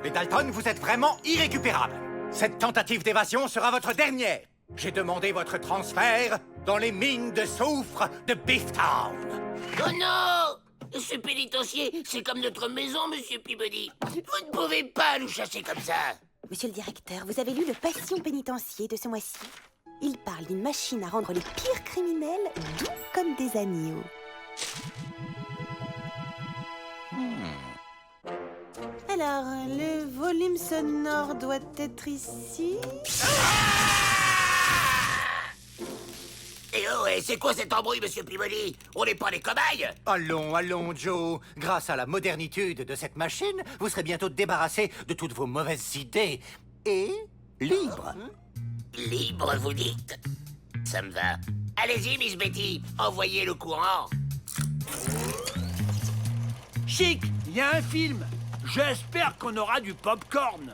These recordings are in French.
Les Dalton, vous êtes vraiment irrécupérables. Cette tentative d'évasion sera votre dernière. J'ai demandé votre transfert dans les mines de soufre de Beeftown. Oh non! Ce pénitencier, c'est comme notre maison, monsieur Peabody. Vous ne pouvez pas nous chasser comme ça. Monsieur le directeur, vous avez lu le Passion pénitencier de ce mois-ci? Il parle d'une machine à rendre les pires criminels doux comme des agneaux. Alors, le volume sonore doit être ici. Et oh, et c'est quoi cet embrouille, monsieur Peabody? On n'est pas des cobayes. Allons, allons, Joe. Grâce à la modernitude de cette machine, vous serez bientôt débarrassé de toutes vos mauvaises idées. Et libre. Libre, vous dites? Ça me va. Allez-y, Miss Betty, envoyez le courant. Chic, il y a un film. J'espère qu'on aura du pop-corn.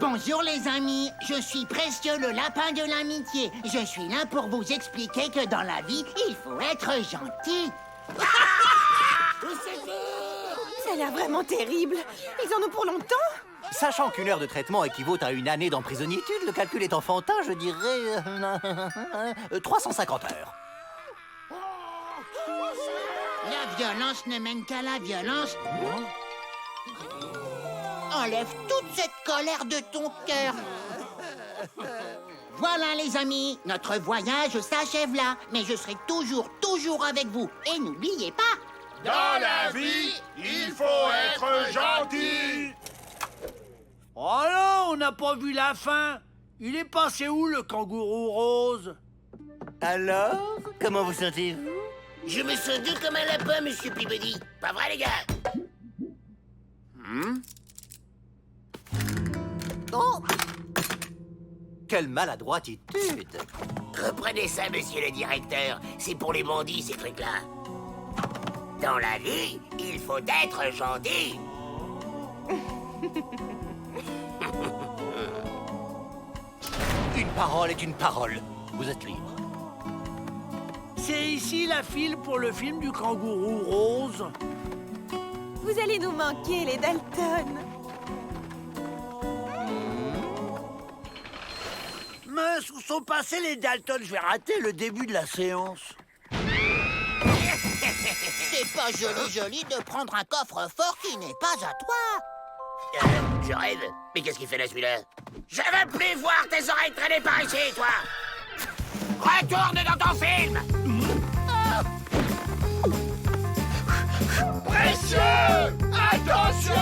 Bonjour les amis, je suis Précieux le lapin de l'amitié. Je suis là pour vous expliquer que dans la vie, il faut être gentil. Ça a l'air vraiment terrible. Ils en ont pour longtemps. Sachant qu'une heure de traitement équivaut à une année d'emprisonniétude, le calcul est enfantin, je dirais 350 heures. La violence ne mène qu'à la violence. Enlève toute cette colère de ton cœur. Voilà les amis, notre voyage s'achève là. Mais je serai toujours avec vous. Et n'oubliez pas... Dans la vie, il faut être gentil. Oh non, on n'a pas vu la fin. Il est passé où, le kangourou rose? Alors, comment vous sentez-vous? Je me sens doux comme un lapin, monsieur Peabody. Pas vrai, les gars? Oh! Quelle maladroititude! Reprenez ça, monsieur le directeur. C'est pour les bandits, ces trucs-là. Dans la vie, il faut être gentil. Une parole est une parole. Vous êtes libre. C'est ici la file pour le film du kangourou rose. Vous allez nous manquer, les Dalton. Mince, où sont passés les Dalton? Je vais rater le début de la séance. C'est pas joli de prendre un coffre-fort qui n'est pas à toi. Je rêve. Mais qu'est-ce qu'il fait là, celui-là? Je veux plus voir tes oreilles traîner par ici, toi! Retourne dans ton film! Précieux, attention!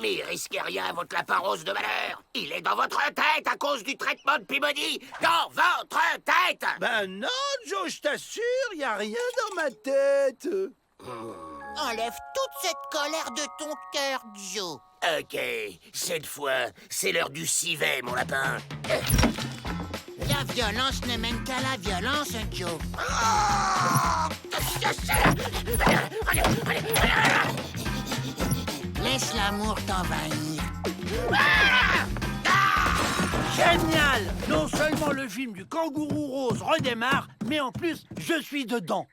Mais risquez rien, votre lapin rose de malheur! Il est dans votre tête à cause du traitement de Peabody! Dans votre tête! Ben non, Joe, je t'assure, y a rien dans ma tête. Enlève toute cette colère de ton cœur, Joe. Ok, cette fois, c'est l'heure du civet, mon lapin. La violence ne mène qu'à la violence, Joe. Laisse l'amour t'envahir. Génial! Non seulement le film du kangourou rose redémarre, mais en plus, je suis dedans.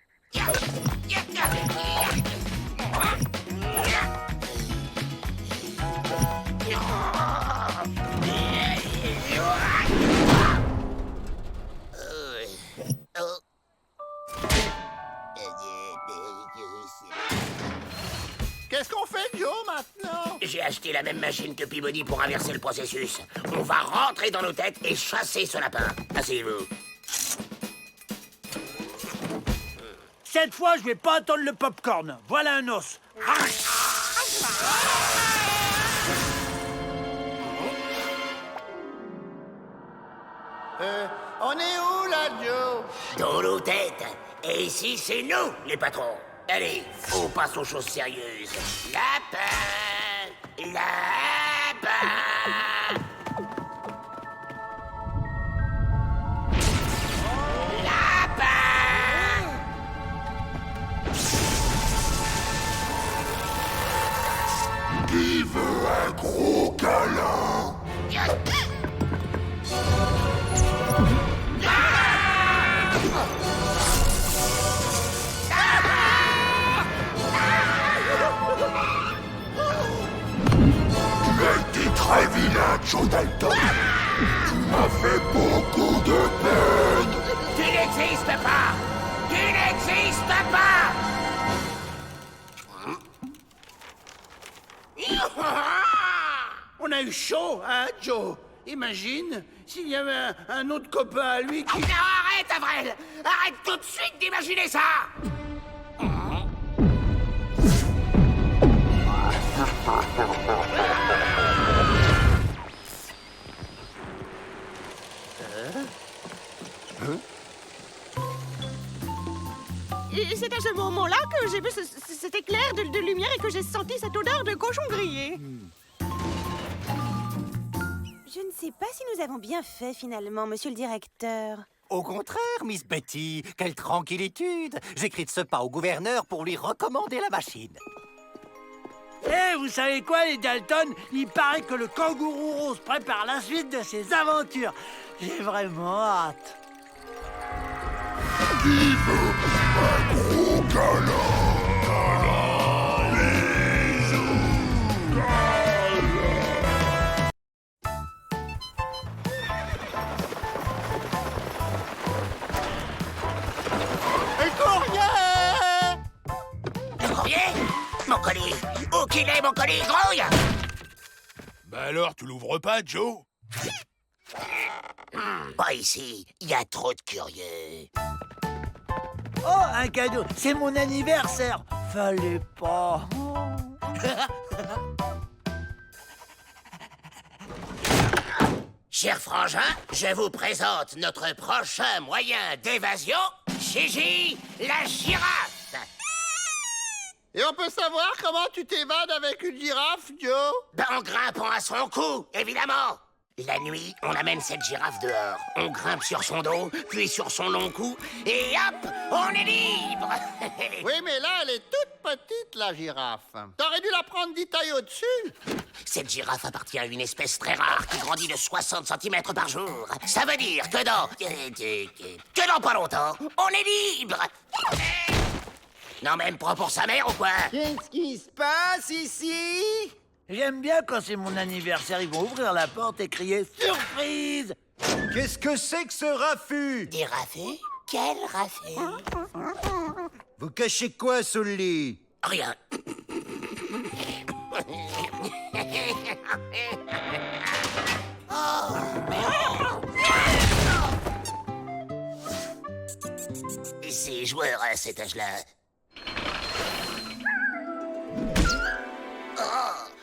Qu'est-ce qu'on fait, Joe, maintenant? J'ai acheté la même machine que Peabody pour inverser le processus. On va rentrer dans nos têtes et chasser ce lapin. Asseyez-vous. Cette fois, je vais pas attendre le pop-corn. Voilà un os. On est où, là, Joe? Dans nos têtes. Et ici, c'est nous, les patrons. Allez, on passe aux choses sérieuses. Lapin! Lapin! Lapin! Qui veut un gros câlin? très vilain, Joe Dalton. Tu m'as fait beaucoup de peine. Tu n'existes pas! Tu n'existes pas! On a eu chaud, hein, Joe? Imagine s'il y avait un autre copain à lui qui... Non, arrête, Avril! Arrête tout de suite d'imaginer ça! Et c'est à ce moment-là que j'ai vu cet éclair de lumière et que j'ai senti cette odeur de cochon grillé. Je ne sais pas si nous avons bien fait finalement, monsieur le directeur. Au contraire, Miss Betty, quelle tranquillitude. J'écris de ce pas au gouverneur pour lui recommander la machine. Eh, vous savez quoi, les Dalton? Il paraît que le kangourou rose prépare la suite de ses aventures. J'ai vraiment hâte. Vive un gros câlin. Le courrier? Mon colis! Où qu'il est, mon colis? Grouille! Bah alors, tu l'ouvres pas, Joe? Pas ici, il y a trop de curieux. Oh, un cadeau. C'est mon anniversaire. Fallait pas. Cher frangin, je vous présente notre prochain moyen d'évasion, Gigi la girafe. Et on peut savoir comment tu t'évades avec une girafe, Joe? Ben, en grimpant à son cou, évidemment. La nuit, on amène cette girafe dehors. On grimpe sur son dos, puis sur son long cou, et hop, on est libre. Oui, mais là, elle est toute petite, la girafe. T'aurais dû la prendre 10 tailles au-dessus. Cette girafe appartient à une espèce très rare qui grandit de 60 cm par jour. Ça veut dire que dans pas longtemps, on est libre. Non, même pas pour sa mère ou quoi? Qu'est-ce qui se passe ici? J'aime bien quand c'est mon anniversaire, ils vont ouvrir la porte et crier « Surprise !» Qu'est-ce que c'est que ce raffut? Des raffets? Quel raffet? Vous cachez quoi sous le lit? Rien. C'est joueur à cet âge-là.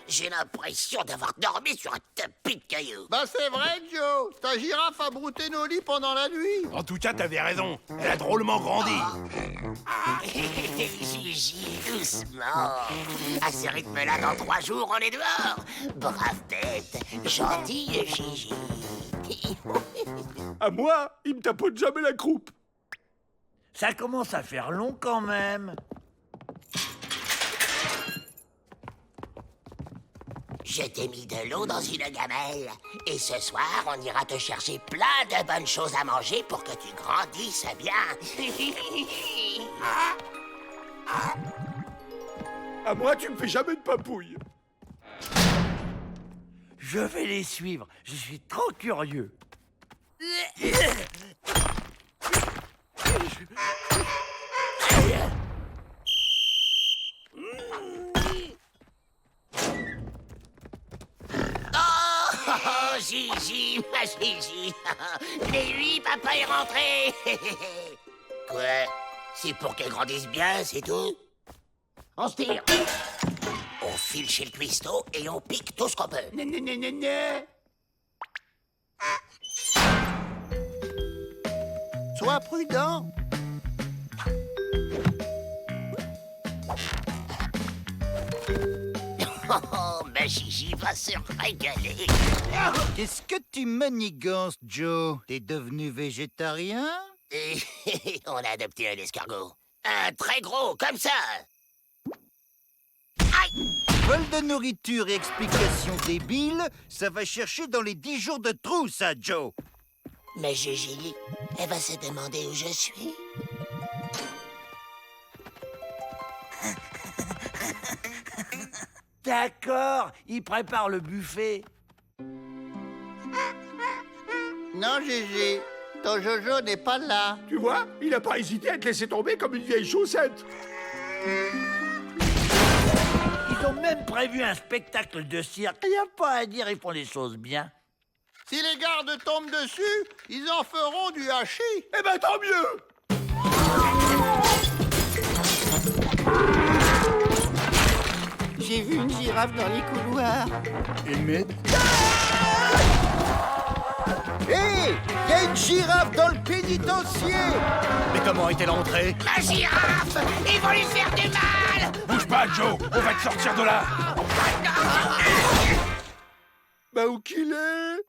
J'ai l'impression d'avoir dormi sur un tapis de cailloux. Bah c'est vrai, Joe. Ta girafe a brouté nos lits pendant la nuit. En tout cas, t'avais raison. Elle a drôlement grandi. Gigi, doucement. À ce rythme-là, dans 3 jours, on est dehors. Brave bête, gentille Gigi. À moi, il me tapote jamais la croupe. Ça commence à faire long quand même. Je t'ai mis de l'eau dans une gamelle. Et ce soir, on ira te chercher plein de bonnes choses à manger pour que tu grandisses bien. À moi, tu me fais jamais de papouille. Je vais les suivre. Je suis trop curieux. Oh, Gigi, ma Gigi. Mais oui, papa est rentré. Quoi? C'est pour qu'elle grandisse bien, c'est tout? On se tire. On file chez le cuistot et on pique tout ce qu'on peut. Sois prudent. Oh, ma Gigi va se régaler. Qu'est-ce que tu manigances, Joe? T'es devenu végétarien? Et on a adopté un escargot. Un très gros, comme ça. Aïe! Vol de nourriture et explications débiles, ça va chercher dans les 10 jours de trou, ça, Joe. Mais Gigi, elle va se demander où je suis. D'accord, il prépare le buffet. Non, Gigi, ton Jojo n'est pas là. Tu vois, il n'a pas hésité à te laisser tomber comme une vieille chaussette. Ils ont même prévu un spectacle de cirque. Il n'y a pas à dire, ils font les choses bien. Si les gardes tombent dessus, ils en feront du hachis. Eh ben tant mieux. J'ai vu une girafe dans les couloirs. Hé, il y a une girafe dans le pénitencier. Mais comment est-elle entrée? Ma girafe! Ils vont lui faire du mal! Bouge pas, Joe. On va te sortir de là. Bah où qu'il est?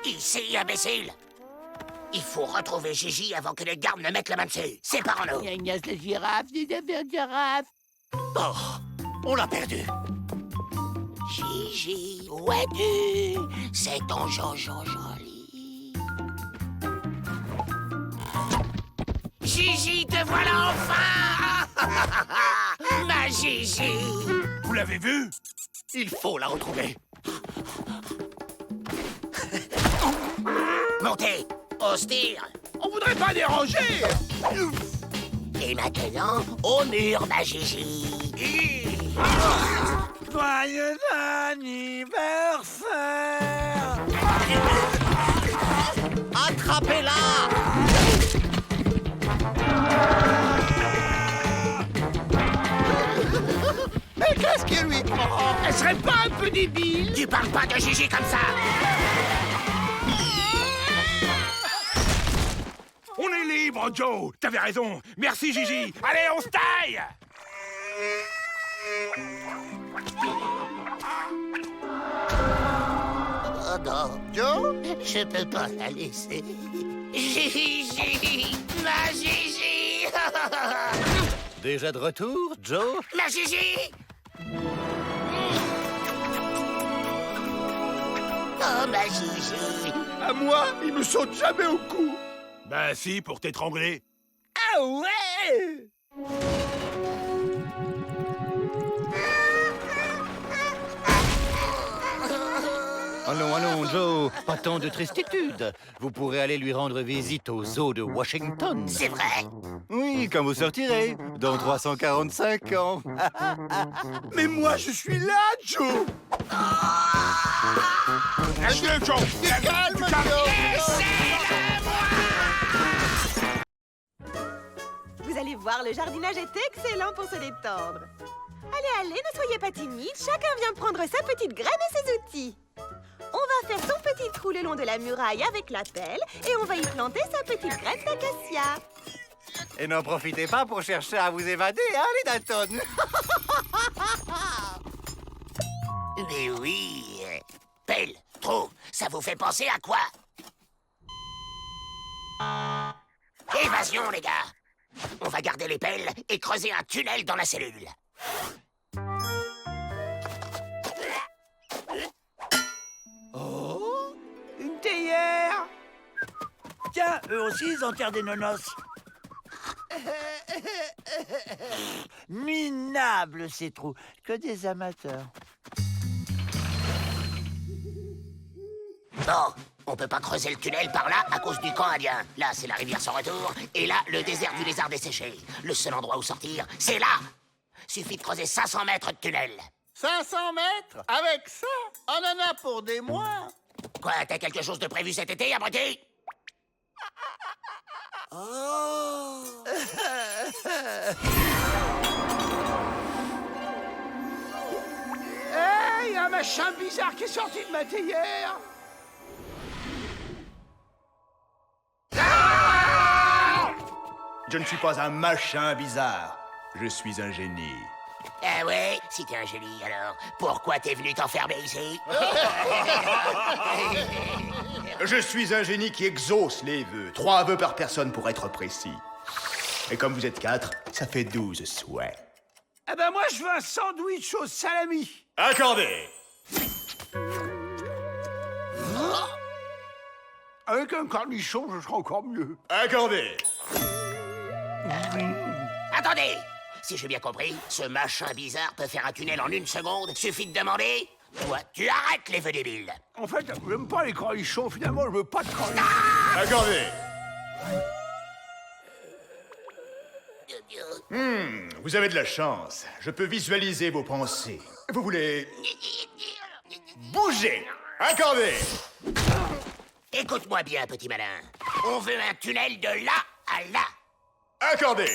Ici, imbécile! Il faut retrouver Gigi avant que les gardes ne mettent la main dessus. Séparons-nous. Ignace la girafe, des affaires de girafe. Oh, on l'a perdu. Gigi, où es-tu? C'est ton Jojo joli. Gigi, te voilà enfin! Ma Gigi! Vous l'avez vu? Il faut la retrouver. Montez! Au stir! On voudrait pas déranger. Et maintenant, au mur, ma Gigi! Joyeux anniversaire! Attrapez-la! Mais qu'est-ce qui lui prend? Elle serait pas un peu débile? Tu parles pas de Gigi comme ça! On est libre, Joe. T'avais raison. Merci, Gigi. Allez, on se taille. Oh non, Joe? je peux pas la laisser. Gigi! Ma Gigi! Déjà de retour, Joe? Ma Gigi! Oh, ma Gigi! À moi, il me saute jamais au cou. Ben si, pour t'étrangler. Ah ouais! Allons, allons, Joe. Pas tant de tristitude. Vous pourrez aller lui rendre visite au zoo de Washington. C'est vrai? Oui, quand vous sortirez. Dans 345 ans. Mais moi, je suis là, Joe. Calme, Joe. Calme, Joe! Vous allez voir, le jardinage est excellent pour se détendre. Allez, allez, ne soyez pas timide. Chacun vient prendre sa petite graine et ses outils. On va faire son petit trou le long de la muraille avec la pelle et on va y planter sa petite graine d'acacia. Et n'en profitez pas pour chercher à vous évader, hein, les Dalton? Mais oui. Pelle, trou, ça vous fait penser à quoi? Évasion, les gars. On va garder les pelles et creuser un tunnel dans la cellule. Une théière! Tiens, eux aussi, ils enterrent des nonos. Minables, ces trous. Que des amateurs. Bon, on peut pas creuser le tunnel par là à cause du camp indien. Là, c'est la rivière sans retour. Et là, le désert du lézard desséché. Le seul endroit où sortir, c'est là! Suffit de creuser 500 mètres de tunnel. 500 mètres? Avec ça? On en a pour des mois. Quoi, t'as quelque chose de prévu cet été, abruti? Oh! Hey, y a un machin bizarre qui est sorti de ma théière. Je ne suis pas un machin bizarre. Je suis un génie. Ah ouais? Si t'es un génie, alors, pourquoi t'es venu t'enfermer ici? Je suis un génie qui exauce les vœux. 3 vœux par personne pour être précis. Et comme vous êtes 4, ça fait 12 souhaits. Eh ben moi, je veux un sandwich au salami. Accordé. Avec un cornichon, je serai encore mieux. Accordé. Attendez! Si j'ai bien compris, ce machin bizarre peut faire un tunnel en 1 seconde. Suffit de demander. Toi, tu arrêtes les vœux débiles. En fait, j'aime pas les cornichons, finalement, je veux pas de cornichons. Accordé. Vous avez de la chance. Je peux visualiser vos pensées. Vous voulez... bouger. Accordé. Écoute-moi bien, petit malin. On veut un tunnel de là à là. Accordé.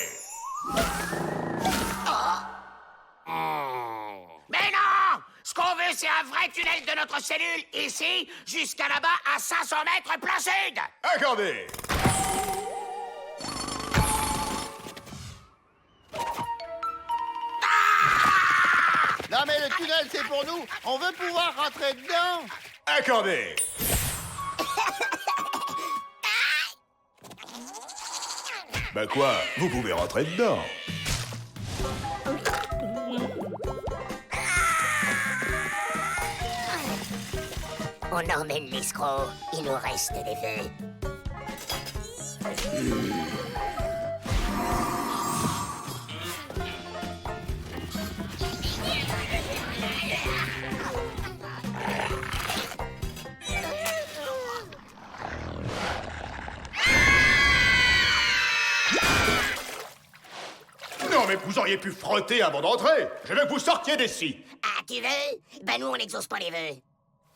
Mais non! Ce qu'on veut, c'est un vrai tunnel de notre cellule, ici, jusqu'à là-bas, à 500 mètres plein sud! Accordé. Non, mais le tunnel, c'est pour nous. On veut pouvoir rentrer dedans. Accordé. Bah quoi? Vous pouvez rentrer dedans. On emmène l'escroc. Il nous reste des vœux. Non, mais vous auriez pu frotter avant d'entrer. Je veux que vous sortiez d'ici. Ah, tu veux? Bah nous, on n'exauce pas les vœux.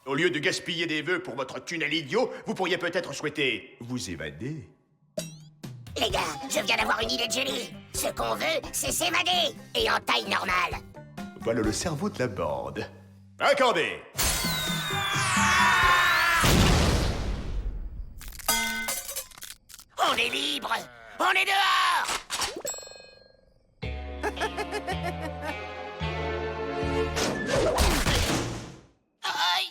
Au lieu de gaspiller des vœux pour votre tunnel idiot, vous pourriez peut-être souhaiter vous évader. Les gars, je viens d'avoir une idée de génie. Ce qu'on veut, c'est s'évader. Et en taille normale. Voilà le cerveau de la bande. Accordé. On est libre. On est dehors. Aïe.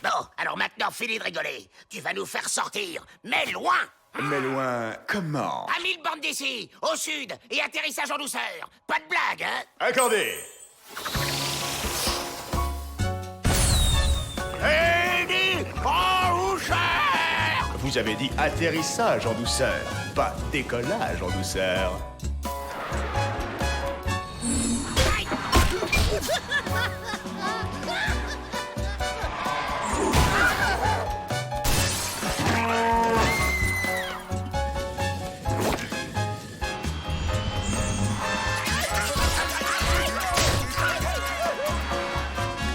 Bon, alors maintenant, fini de rigoler. Tu vas nous faire sortir, mais loin. Mais loin, comment? À 1000 bandes d'ici, au sud, et atterrissage en douceur. Pas de blague, hein? Accordé. Eddie, en douceur. Vous avez dit atterrissage en douceur, pas décollage en douceur.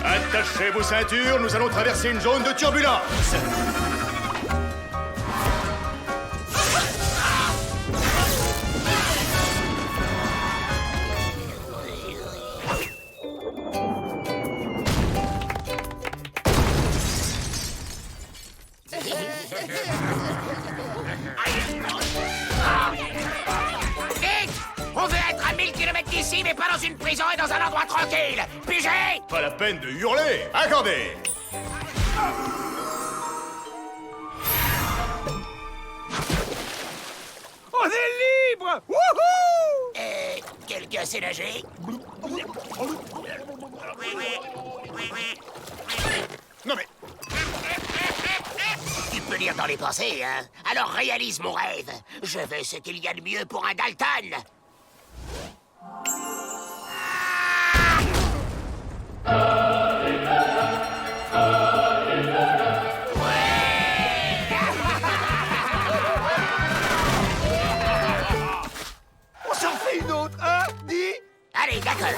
Attachez vos ceintures, nous allons traverser une zone de turbulence. Vite! On veut être à 1000 km d'ici, mais pas dans une prison et dans un endroit tranquille. Pigé! Pas la peine de hurler. Accordé. On est libre! Wouhou! Quelqu'un sait nager? Non mais... Tu peux lire dans les pensées, hein? Alors réalise mon rêve. Je veux ce qu'il y a de mieux pour un Dalton. On s'en fait une autre, hein? Dis! Allez, d'accord.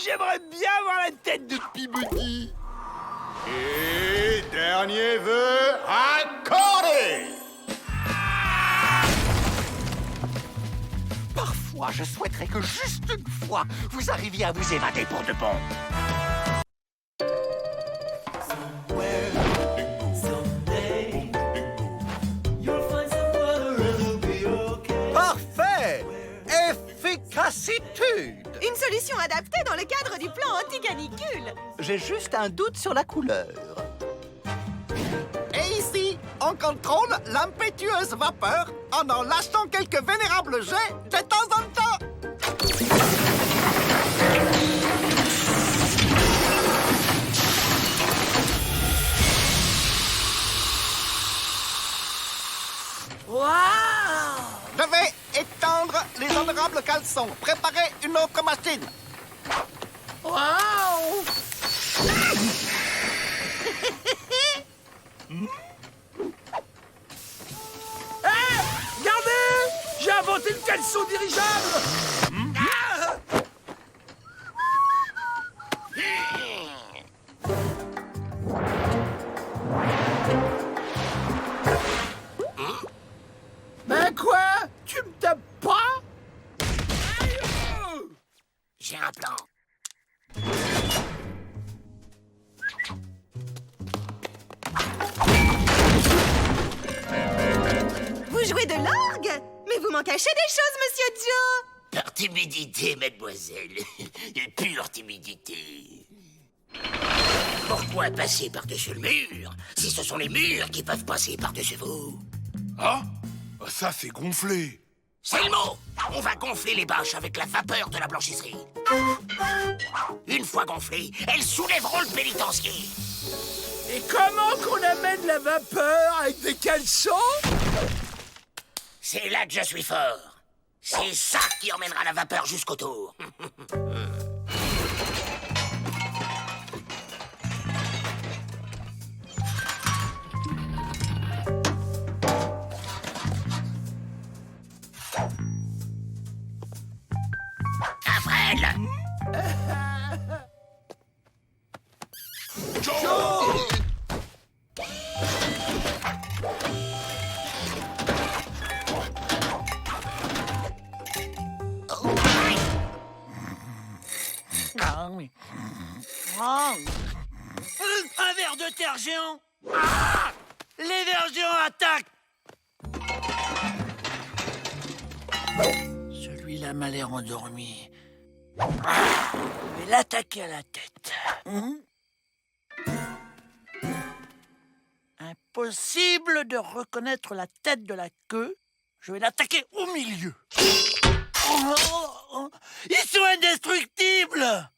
J'aimerais bien avoir la tête de Peabody. Et dernier vœu, accordé. Parfois, je souhaiterais que juste une fois, vous arriviez à vous évader pour de bon. Parfait! Efficacitude! Une solution adaptée dans le cadre du plan anti-canicule. J'ai juste un doute sur la couleur. Et ici, on contrôle l'impétueuse vapeur en lâchant quelques vénérables jets de temps en temps. caleçon. Préparez une autre machine. Waouh! Hé! Regardez! J'ai inventé le caleçon dirigeable! Ben quoi? Tu me tapes pas? J'ai un plan. Vous jouez de l'orgue? Mais vous m'en cachez des choses, Monsieur Joe! Par timidité, mademoiselle. Pure timidité. Pourquoi passer par-dessus le mur si ce sont les murs qui peuvent passer par-dessus vous? Ah, ça c'est gonflé. C'est le mot! On va gonfler les bâches avec la vapeur de la blanchisserie. Une fois gonflées, elles soulèveront le pénitencier. Et comment qu'on amène la vapeur avec des caleçons? C'est là que je suis fort. C'est ça qui emmènera la vapeur jusqu'au tour. Alfred! Un ver de terre géant! Ah! Les vers géants attaquent! Celui-là m'a l'air endormi. Je vais l'attaquer à la tête. Impossible de reconnaître la tête de la queue. Je vais l'attaquer au milieu. Ils sont indestructibles!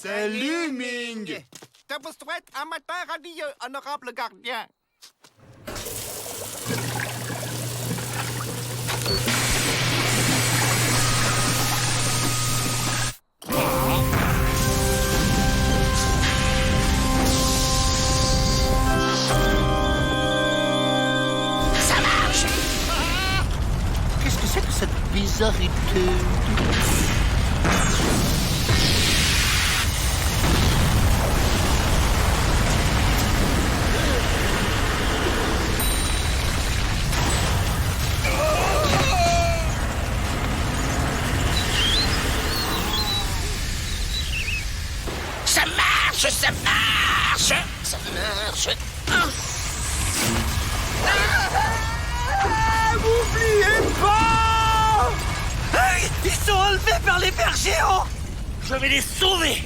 Salut, Ming! Je vous souhaite un matin radieux, honorable gardien. Ça marche! Qu'est-ce que c'est que cette bizarreté? Ça marche! Ça marche! Ça marche! N'oubliez pas! Hey, ils sont enlevés par les vers géants! Je vais les sauver!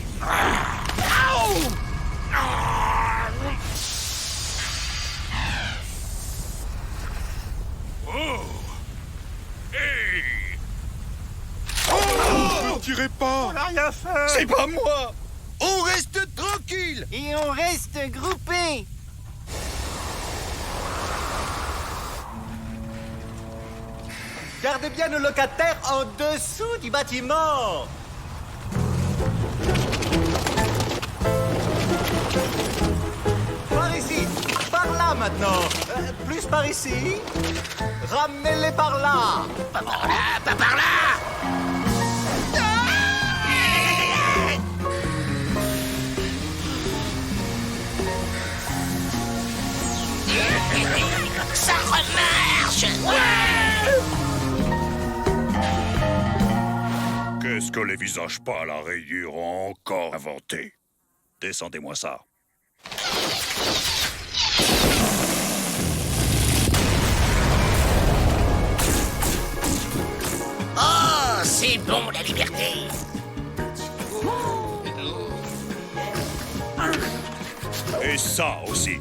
Ne tirez pas. On n'a rien fait. C'est pas moi! On reste tranquille! Et on reste groupés. Gardez bien nos locataires en dessous du bâtiment. Par ici, par là maintenant. Plus par ici. Ramenez-les par là. Pas par là! Pas par là! Ça remarche! Qu'est-ce que les visages pas à la rayure ont encore inventé? Descendez-moi ça. Oh, c'est bon la liberté! Et ça aussi.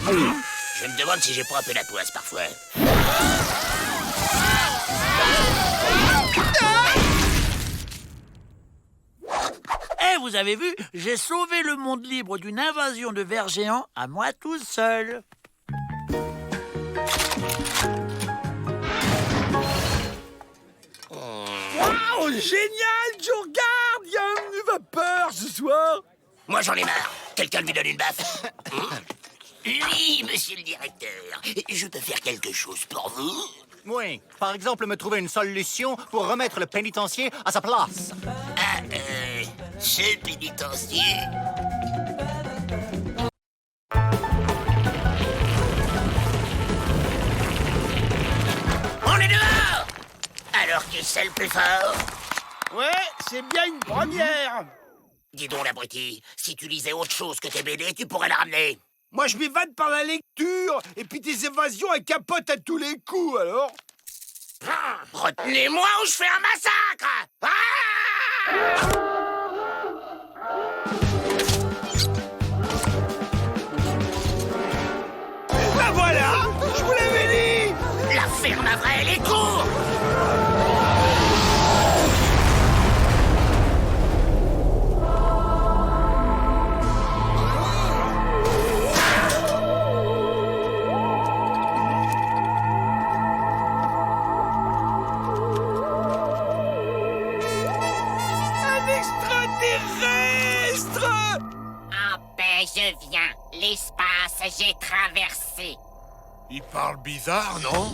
Je me demande si j'ai pas un peu la poisse parfois. Eh, vous avez vu, j'ai sauvé le monde libre d'une invasion de vers géants à moi tout seul. Waouh, génial, Joe, regarde, il y a un vapeur ce soir. Moi, j'en ai marre. Quelqu'un lui donne une baffe. Oui, monsieur le directeur. Je peux faire quelque chose pour vous? Oui, par exemple, me trouver une solution pour remettre le pénitencier à sa place. Ah, ce pénitencier... On est dehors! Alors qui c'est le plus fort? Ouais, c'est bien une première. Dis donc, l'abruti, si tu lisais autre chose que tes BD, tu pourrais la ramener. Moi, je m'évade par la lecture, et puis tes évasions, elles capotent à tous les coups, alors. Retenez-moi ou je fais un massacre! Ben voilà, je vous l'avais dit. La ferme à vrai, elle est courte! Je viens. L'espace, j'ai traversé. Il parle bizarre, non?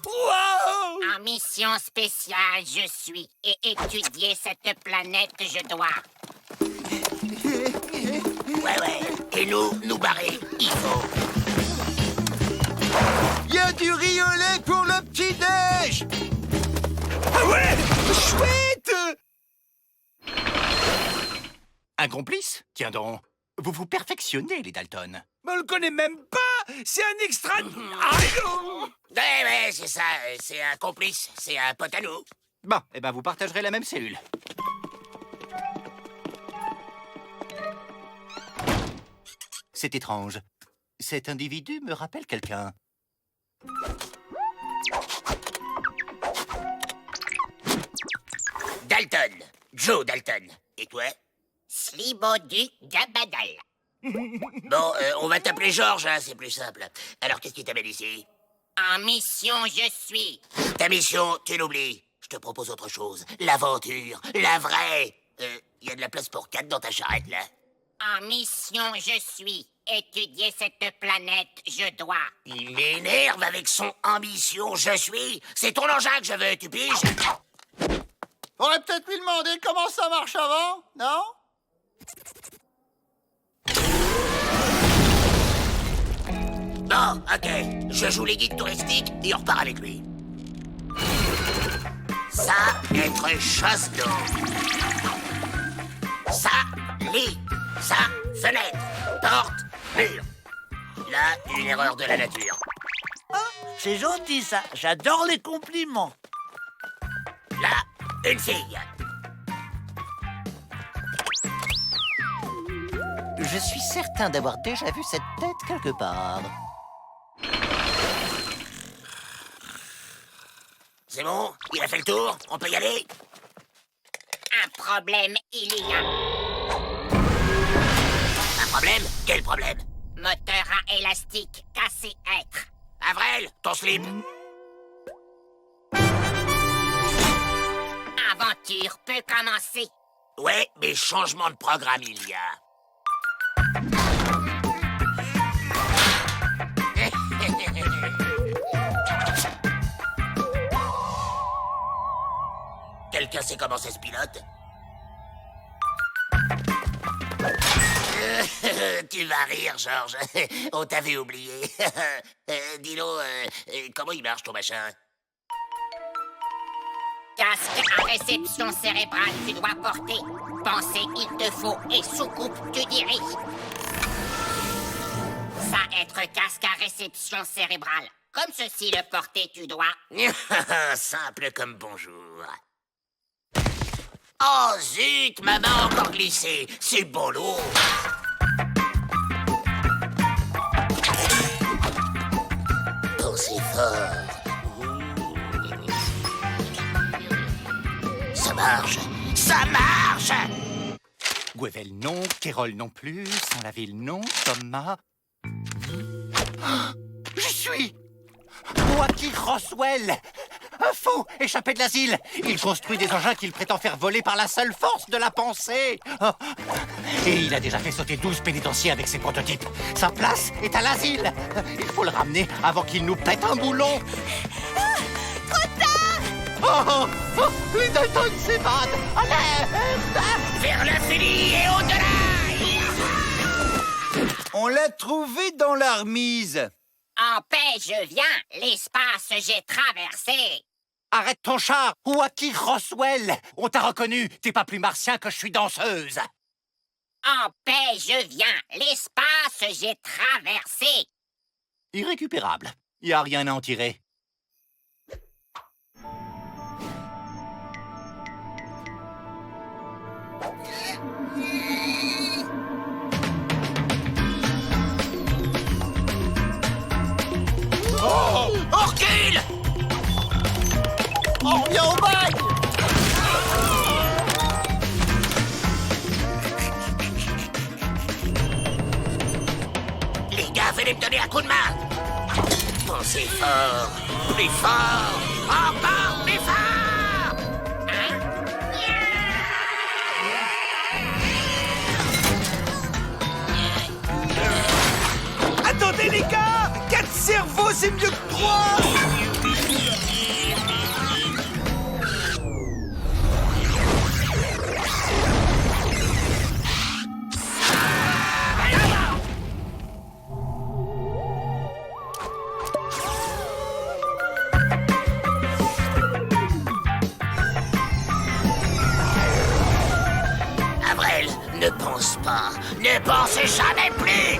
Wow! En mission spéciale, je suis. Et étudier cette planète, je dois. Ouais. Et nous barrer, il faut. Il y a du riz au lait pour le petit-déj! Ah ouais, chouette! Un complice? Tiens donc, vous vous perfectionnez, les Dalton. Mais on le connaît même pas! C'est un extra... Aïe! Ouais, c'est ça, c'est un complice, c'est un pote à nous. Bon, eh ben vous partagerez la même cellule. C'est étrange. Cet individu me rappelle quelqu'un. Dalton, Joe Dalton. Et toi? Slibodu Gabadal. Bon, on va t'appeler Georges, hein, c'est plus simple. Alors, qu'est-ce qui t'amène ici? En mission, je suis. Ta mission, tu l'oublies. Je te propose autre chose. L'aventure, la vraie. Il y a de la place pour 4 dans ta charrette, là. En mission, je suis. Étudier cette planète, je dois. Il m'énerve avec son ambition, je suis. C'est ton engin que je veux, tu piges? Faudrait peut-être lui demander comment ça marche avant, non? Bon, ok. Je joue les guides touristiques et on repart avec lui. Ça, être chasse d'eau. Ça, lit. Ça, fenêtre. Porte, mur. Là, une erreur de la nature. Ah, c'est gentil, ça. J'adore les compliments. Là, une fille. Je suis certain d'avoir déjà vu cette tête quelque part. C'est bon? Il a fait le tour? On peut y aller? Un problème, il y a. Un problème? Quel problème? Moteur à élastique, cassé être. Avril, ton slip. Aventure peut commencer. Ouais, mais changement de programme il y a. Quelqu'un sait comment ça se pilote? Tu vas rire, Georges. On t'avait oublié. Dis-donc, comment il marche ton machin? Casque à réception cérébrale, tu dois porter. Pensée, il te faut. Et soucoupe, tu diriges. Ça, être casque à réception cérébrale. Comme ceci, le porter, tu dois. Simple comme bonjour. Oh zut, ma main a encore glissé. C'est bolo. Pensez fort. Ça marche. Ça marche. Gwevel non, Kérol non plus, Saint-Laville non, Thomas... J'y suis! Joachim Roswell! Un fou échappé de l'asile! Il construit des engins qu'il prétend faire voler par la seule force de la pensée! Oh. Et il a déjà fait sauter 12 pénitenciers avec ses prototypes. Sa place est à l'asile! Il faut le ramener avant qu'il nous pète un boulon! Trop tard! Oh, oh, les Dalton s'évadent! Alerte! Vers l'infini et au-delà. On l'a trouvé dans l'armise. En paix, je viens. L'espace, j'ai traversé. Arrête ton char, Joachim Roswell! On t'a reconnu, t'es pas plus martien que je suis danseuse! En paix, je viens. L'espace, j'ai traversé. Irrécupérable. Y a rien à en tirer. Oh! On recule! On revient au bail! Les gars, venez me donner un coup de main! Pensez fort! Plus fort! Encore plus fort! Hein? Attendez les gars! 4 cerveaux, c'est mieux que 3! Avril, ne pense pas! Ne pense jamais plus!